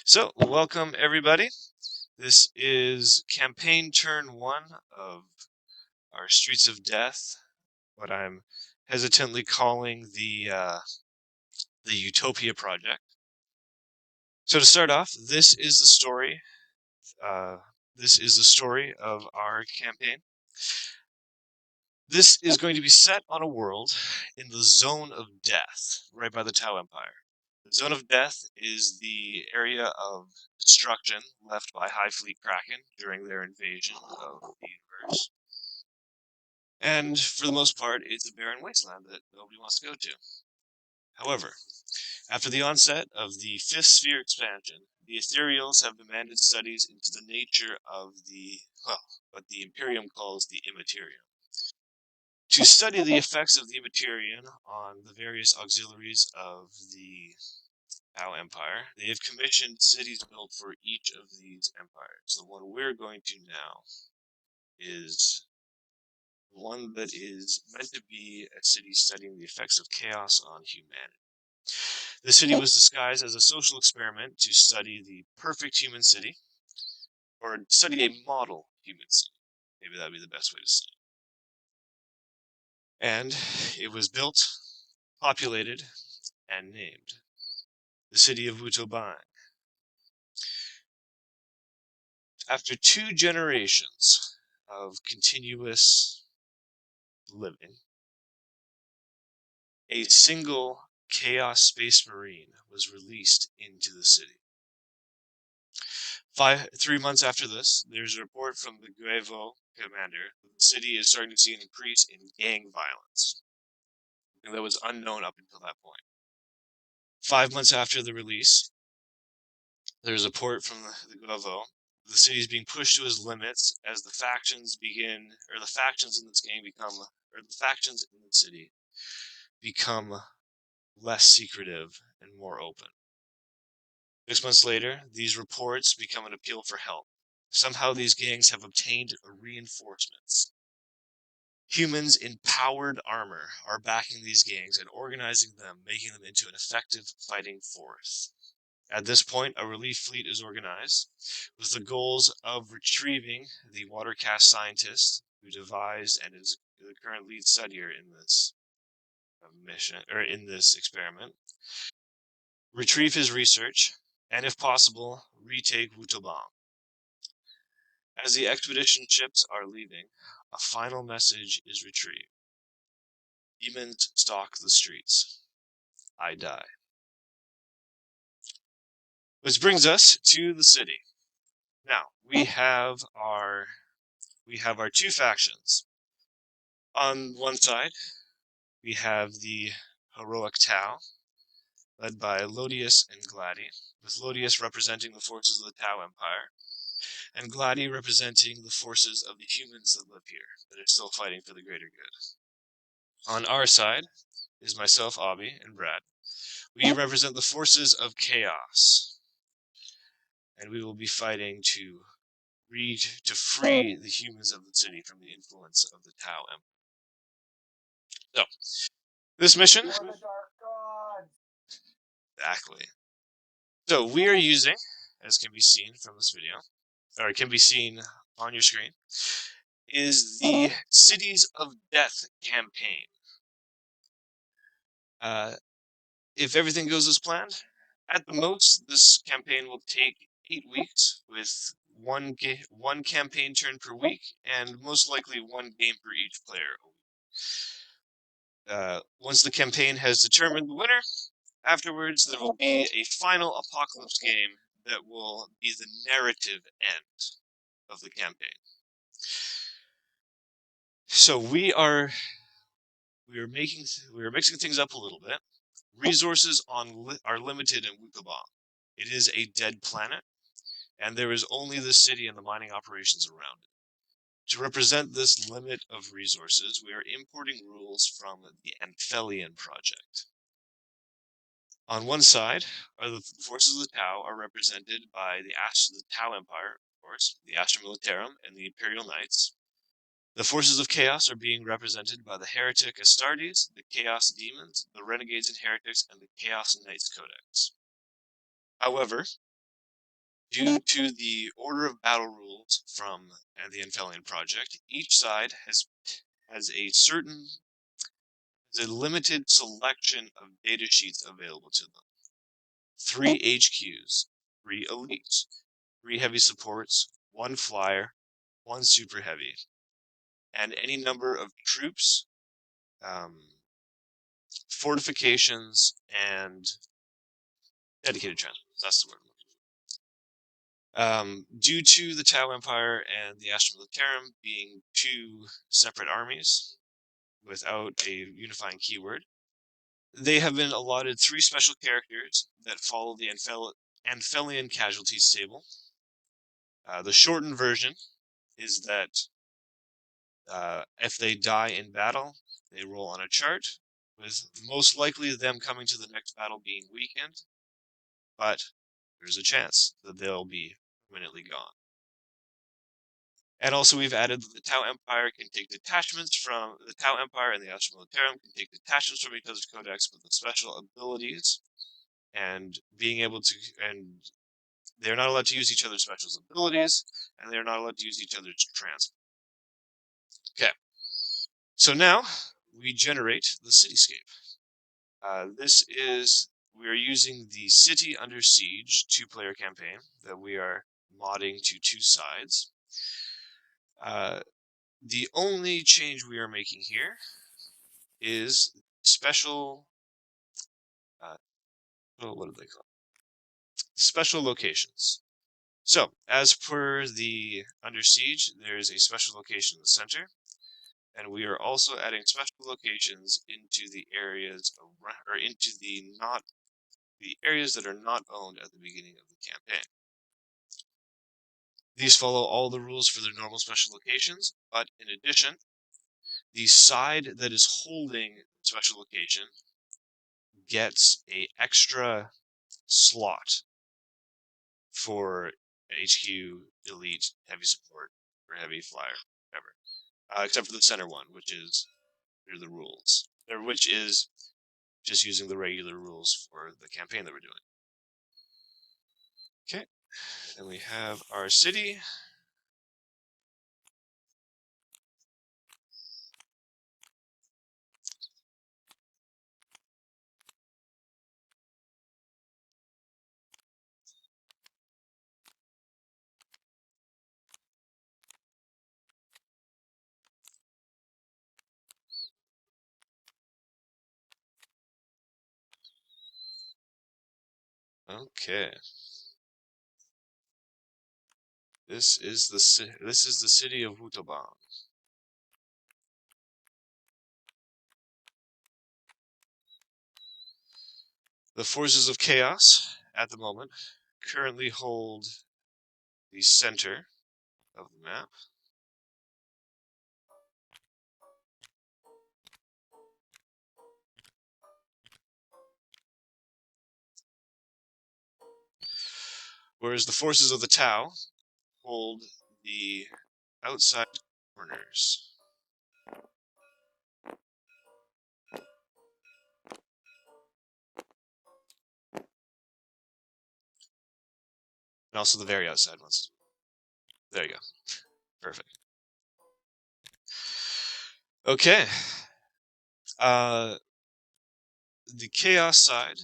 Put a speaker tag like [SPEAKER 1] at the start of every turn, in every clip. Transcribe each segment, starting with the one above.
[SPEAKER 1] So, welcome everybody. This is campaign turn 1 of our Streets of Death, what I'm hesitantly calling the Utopia Project. So to start off, Uh, this is the story of our campaign. This is going to be set on a world in the Zone of Death, right by the Tau Empire. The Zone of Death is the area of destruction left by Hive Fleet Kraken during their invasion of the universe. And for the most part, it's a barren wasteland that nobody wants to go to. However, after the onset of the Fifth Sphere expansion, the Ethereals have demanded studies into the nature of what the Imperium calls the Immaterium. To study the effects of the Immaterium on the various auxiliaries of the Tau Empire, they have commissioned cities built for each of these empires. The one we're going to now is one that is meant to be a city studying the effects of chaos on humanity. The city was disguised as a social experiment to study the perfect human city, or study a model human city. Maybe that would be the best way to say it. And it was built, populated, and named the city of Utopia. After 2 generations of continuous living, a single Chaos Space Marine was released into the city. 3 months after this, there's a report from the Guevo commander that the city is starting to see an increase in gang violence. And that was unknown up until that point. 5 months after the release, there's a report from the Guevo. The city is being pushed to its limits as the factions in this gang the factions in the city become less secretive and more open. 6 months later, these reports become an appeal for help. Somehow these gangs have obtained reinforcements. Humans in powered armor are backing these gangs and organizing them, making them into an effective fighting force. At this point, a relief fleet is organized with the goals of retrieving the watercast scientist who devised and is the current lead studier in this mission, or in this experiment, retrieve his research, and if possible, retake Wutobang. As the expedition ships are leaving, a final message is retrieved. Demons stalk the streets. I die. Which brings us to the city. Now, we have our 2 factions. On one side, we have the heroic Tau, led by Lodius and Glady, with Lodius representing the forces of the Tau Empire, and Glady representing the forces of the humans that live here, that are still fighting for the greater good. On our side is myself, Abby, and Brad. We represent the forces of chaos, and we will be fighting to free the humans of the city from the influence of the Tau Empire. So, this mission, exactly. So we are using, as can be seen from this video, or can be seen on your screen, is the Cities of Death campaign. If everything goes as planned, at the most, this campaign will take 8 weeks, with one campaign turn per week, and most likely 1 game per each player. Once the campaign has determined the winner, afterwards there will be a final apocalypse game that will be the narrative end of the campaign. So we are mixing things up a little bit. Resources are limited in Wukaba. It is a dead planet, and there is only the city and the mining operations around it. To represent this limit of resources, we are importing rules from the Anthelian Project. On one side, the forces of the Tau are represented by the Tau Empire, of course, the Astra Militarum, and the Imperial Knights. The forces of chaos are being represented by the Heretic Astartes, the Chaos Demons, the Renegades and Heretics, and the Chaos Knights Codex. However, Due to the order of battle rules from the Anfelian Project, each side has a limited selection of data sheets available to them. 3 HQs, 3 elites, 3 heavy supports, 1 flyer, 1 super heavy, and any number of troops, fortifications, and dedicated transports. That's the word. Due to the Tau Empire and the Astra Militarum being 2 separate armies without a unifying keyword, they have been allotted 3 special characters that follow the Anfelian casualties table. The shortened version is that if they die in battle, they roll on a chart, with most likely them coming to the next battle being weakened, but there's a chance that they'll be permanently gone. And also we've added that the Tau Empire can take detachments from the Tau Empire, and the Astra Militarum can take detachments from each other's codex with the special abilities, and being able to, and they're not allowed to use each other's special abilities, and they're not allowed to use each other's transport. Okay, so now we generate the cityscape. We are using the City Under Siege 2-player campaign that we are modding to 2 sides. The only change we are making here is special, what do they call it? Special locations. So, as per the Under Siege, there is a special location in the center, and we are also adding special locations into the areas or into the areas that are not owned at the beginning of the campaign. These follow all the rules for their normal special locations, but in addition, the side that is holding special location gets a extra slot for HQ, Elite, Heavy Support, or Heavy Flyer, whatever. Except for the center one, which is the rules, or which is just using the regular rules for the campaign that we're doing. Okay, then we have our city. Okay. This is the city of Utopia. The forces of chaos at the moment currently hold the center of the map. Whereas the forces of the Tau hold the outside corners. And also the very outside ones. There you go. Perfect. Okay. The chaos side,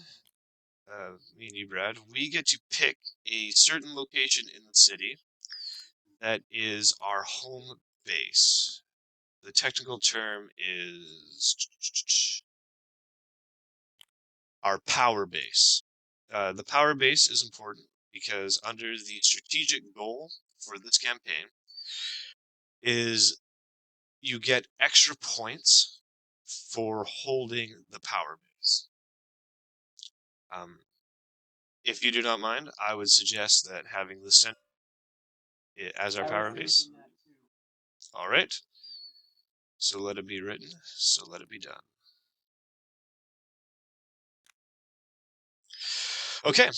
[SPEAKER 1] me and you, Brad, we get to pick a certain location in the city that is our home base. The technical term is our power base. The power base is important because under the strategic goal for this campaign is you get extra points for holding the power base. If you do not mind, I would suggest that having the center as our power base. All right. So let it be written, so let it be done. Okay,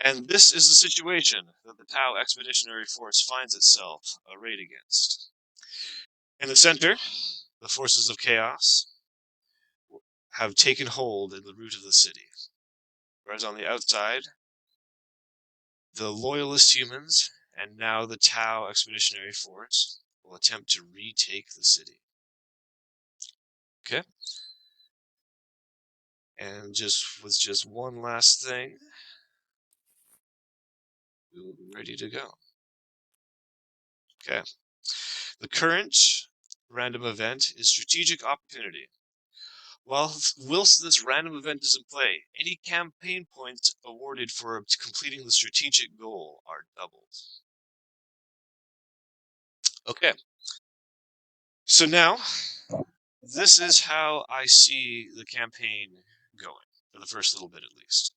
[SPEAKER 1] and this is the situation that the Tau Expeditionary Force finds itself arrayed against. In the center, the forces of chaos have taken hold in the root of the city, whereas on the outside, The loyalist humans, and now the Tau Expeditionary Force, will attempt to retake the city. Okay? And just one last thing, we will be ready to go. Okay. The current random event is Strategic Opportunity. Whilst this random event is in play, any campaign points awarded for completing the strategic goal are doubled. Okay. So now, this is how I see the campaign going, for the first little bit at least.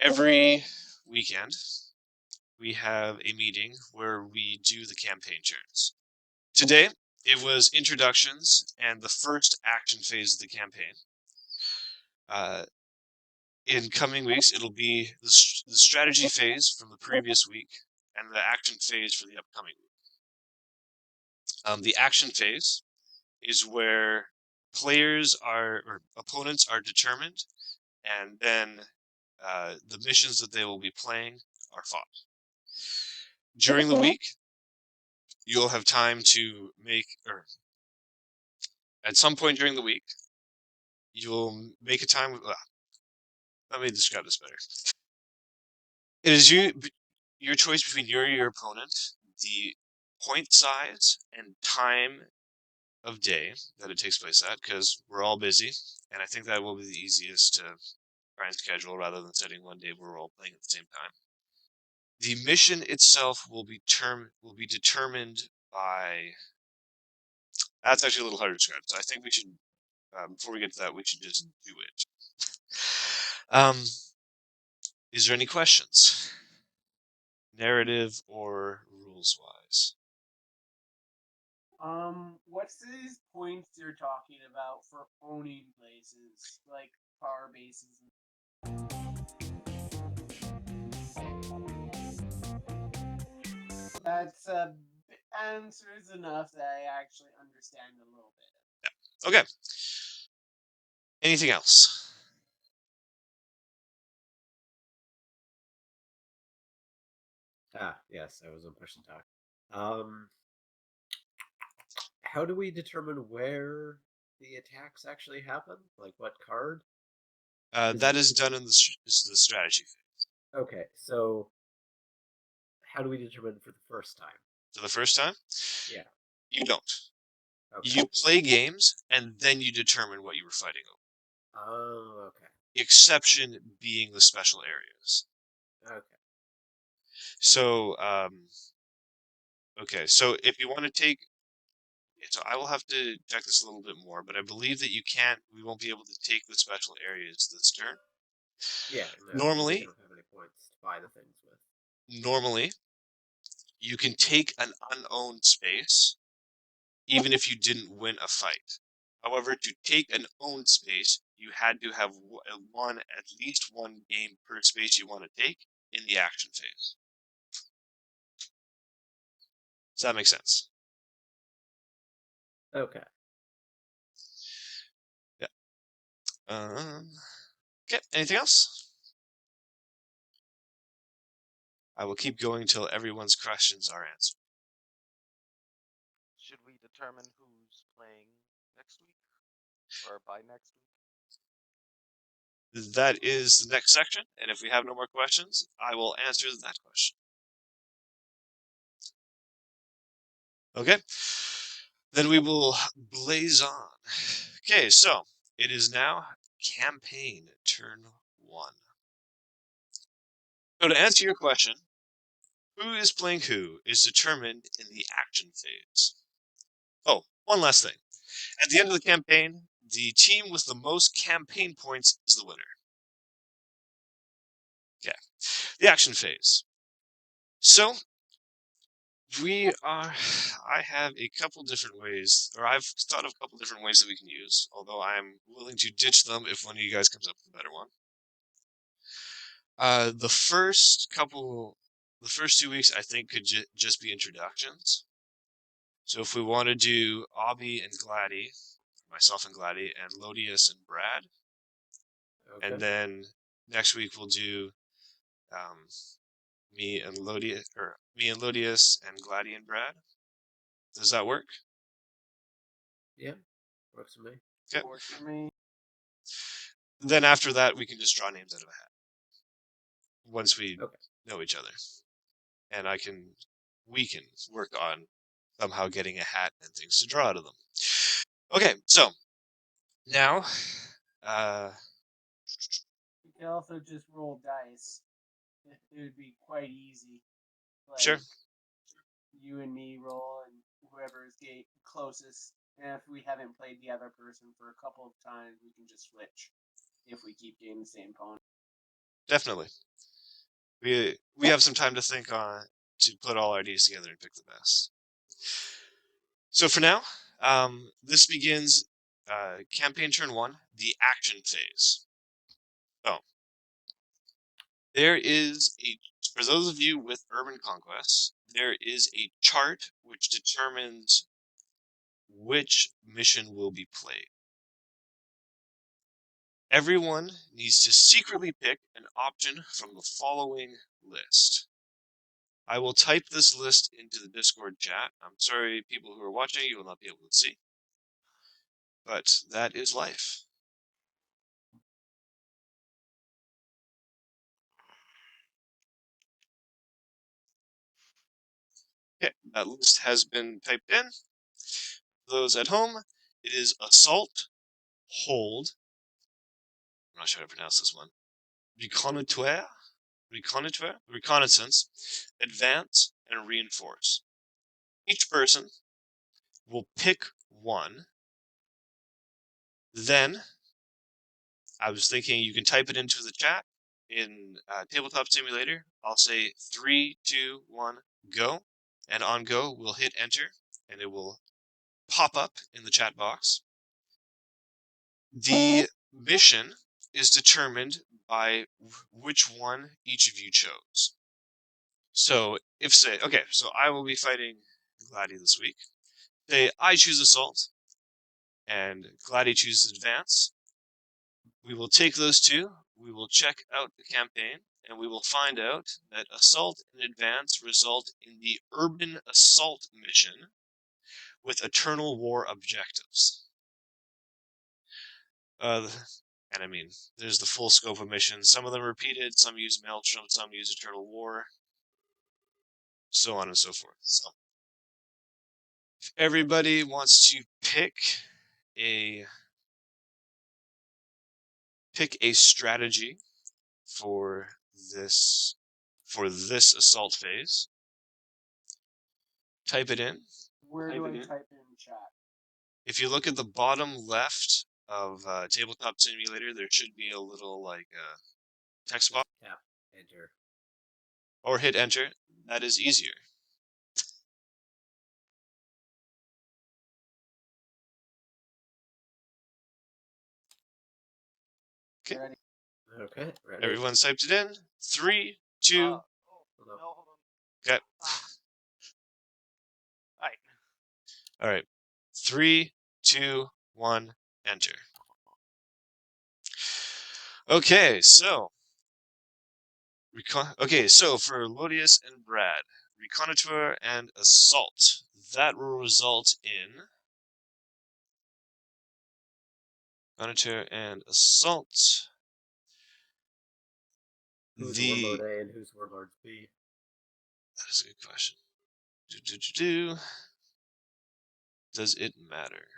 [SPEAKER 1] Every weekend, we have a meeting where we do the campaign turns. Today, it was introductions and the first action phase of the campaign. In coming weeks, it'll be the strategy phase from the previous week and the action phase for the upcoming week. The action phase is where opponents are determined, and then the missions that they will be playing are fought. During the week, you'll have time to or at some point during the week, you'll make a time. Let me describe this better. It is your choice between you or your opponent, the point size and time of day that it takes place at, because we're all busy, and I think that will be the easiest to try and schedule rather than setting one day where we're all playing at the same time. The mission itself will be determined by. That's actually a little harder to describe. So I think we should, before we get to that, we should just do it. Is there any questions? Narrative or rules-wise?
[SPEAKER 2] What's these points you're talking about for owning places, like power bases? That's answers enough that I actually understand a little bit.
[SPEAKER 1] Yeah. Okay. Anything else?
[SPEAKER 3] Yes, I was on push and talk. How do we determine where the attacks actually happen? Like what card?
[SPEAKER 1] That is done in the strategy phase.
[SPEAKER 3] Okay, so how do we determine for the first time?
[SPEAKER 1] For the first time?
[SPEAKER 3] Yeah.
[SPEAKER 1] You don't.
[SPEAKER 3] Okay.
[SPEAKER 1] You play games, and then you determine what you were fighting over.
[SPEAKER 3] Oh, okay.
[SPEAKER 1] The exception being the special areas.
[SPEAKER 3] Okay.
[SPEAKER 1] So, okay, so if you want to take, so I will have to check this a little bit more, but I believe that we won't be able to take the special areas this turn.
[SPEAKER 3] Yeah, no, because we
[SPEAKER 1] Normally,
[SPEAKER 3] don't have any points to buy the things with.
[SPEAKER 1] normally, you can take an unowned space, even if you didn't win a fight. However, to take an owned space, you had to have won at least one game per space you want to take in the action phase. Does that make sense?
[SPEAKER 3] Okay.
[SPEAKER 1] Yeah. Okay, anything else? I will keep going until everyone's questions are answered.
[SPEAKER 4] Should we determine who's playing next week? Or by next week?
[SPEAKER 1] That is the next section, and if we have no more questions, I will answer that question. Okay? Then we will blaze on. Okay, so it is now campaign turn 1. So to answer your question, who is playing who is determined in the action phase. Oh, one last thing. At the end of the campaign, the team with the most campaign points is the winner. Okay. The action phase. So, I have a couple different ways, or I've thought of a couple different ways that we can use, although I'm willing to ditch them if one of you guys comes up with a better one. The first 2 weeks, I think, could just be introductions. So if we want to do Obby and Gladdy, myself and Gladdy, and Lodius and Brad,
[SPEAKER 3] Okay.
[SPEAKER 1] and then next week we'll do me and Lodius and Glady and Brad. Does that work?
[SPEAKER 3] Yeah, works for me.
[SPEAKER 1] Okay.
[SPEAKER 2] Works for me.
[SPEAKER 1] Then after that, we can just draw names out of a hat. Once we
[SPEAKER 3] Okay.
[SPEAKER 1] know each other, and we can work on somehow getting a hat and things to draw out of them. Okay, so now,
[SPEAKER 2] You can also just roll dice. It would be quite easy. Like,
[SPEAKER 1] sure.
[SPEAKER 2] you and me roll, and whoever is closest. And if we haven't played the other person for a couple of times, we can just switch. If we keep getting the same opponent.
[SPEAKER 1] Definitely. We have some time to think on to put all our ideas together and pick the best. So for now, this begins campaign turn 1, the action phase. So there is for those of you with Urban Conquest, there is a chart which determines which mission will be played. Everyone needs to secretly pick an option from the following list. I will type this list into the Discord chat. I'm sorry, people who are watching, you will not be able to see. But that is life. Okay, that list has been typed in. For those at home, it is assault, hold. I'm not sure how to pronounce this one. Reconnaissance, advance, and reinforce. Each person will pick one. Then, I was thinking you can type it into the chat in Tabletop Simulator. I'll say 3, 2, 1, go. And on go, we'll hit enter, and it will pop up in the chat box. The mission is determined by which one each of you chose. So, so I will be fighting Glady this week. Say I choose assault, and Glady chooses advance. We will take those two, we will check out the campaign, and we will find out that assault and advance result in the urban assault mission with eternal war objectives. And I mean, there's the full scope of missions. Some of them are repeated, some use Maelstrom, some use Eternal War, so on and so forth. So, if everybody wants to pick a strategy for this assault phase, type it in.
[SPEAKER 2] Where do I type in chat?
[SPEAKER 1] If you look at the bottom left of Tabletop Simulator, there should be a little text box.
[SPEAKER 3] Tap enter.
[SPEAKER 1] Or hit enter. That is easier. Okay.
[SPEAKER 2] Ready?
[SPEAKER 3] Okay, ready.
[SPEAKER 1] Everyone's typed it in. 3, 2.
[SPEAKER 4] No, hold on.
[SPEAKER 1] Okay.
[SPEAKER 4] Alright.
[SPEAKER 1] All right. 3, 2, 1. Enter. Okay, so for Lodius and Brad, Reconnoitre and Assault. That will result in Reconnoitre and Assault.
[SPEAKER 3] Who's Warlord A and who's Warlord B?
[SPEAKER 1] That is a good question. Does it matter?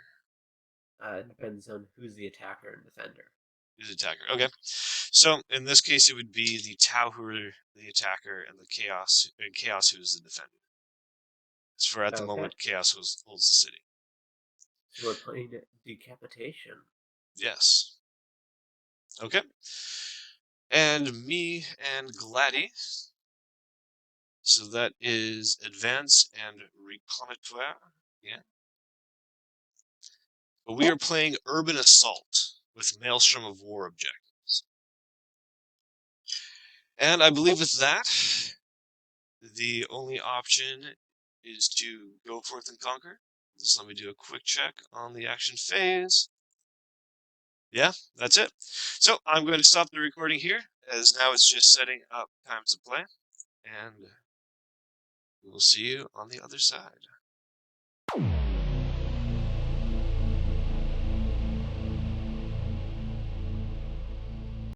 [SPEAKER 3] It depends on who's the attacker and defender.
[SPEAKER 1] Who's the attacker? Okay. So in this case, it would be the Tau who are the attacker and the Chaos who is the defender. As for at the moment, Chaos holds the city.
[SPEAKER 3] So we're playing Decapitation.
[SPEAKER 1] Yes. Okay. And me and Glady. So that is Advance and Reconnoitre. Yeah. But we are playing Urban Assault with Maelstrom of War objectives. And I believe with that, the only option is to go forth and conquer. Just let me do a quick check on the action phase. Yeah, that's it. So I'm going to stop the recording here, as now it's just setting up times to play, and we'll see you on the other side.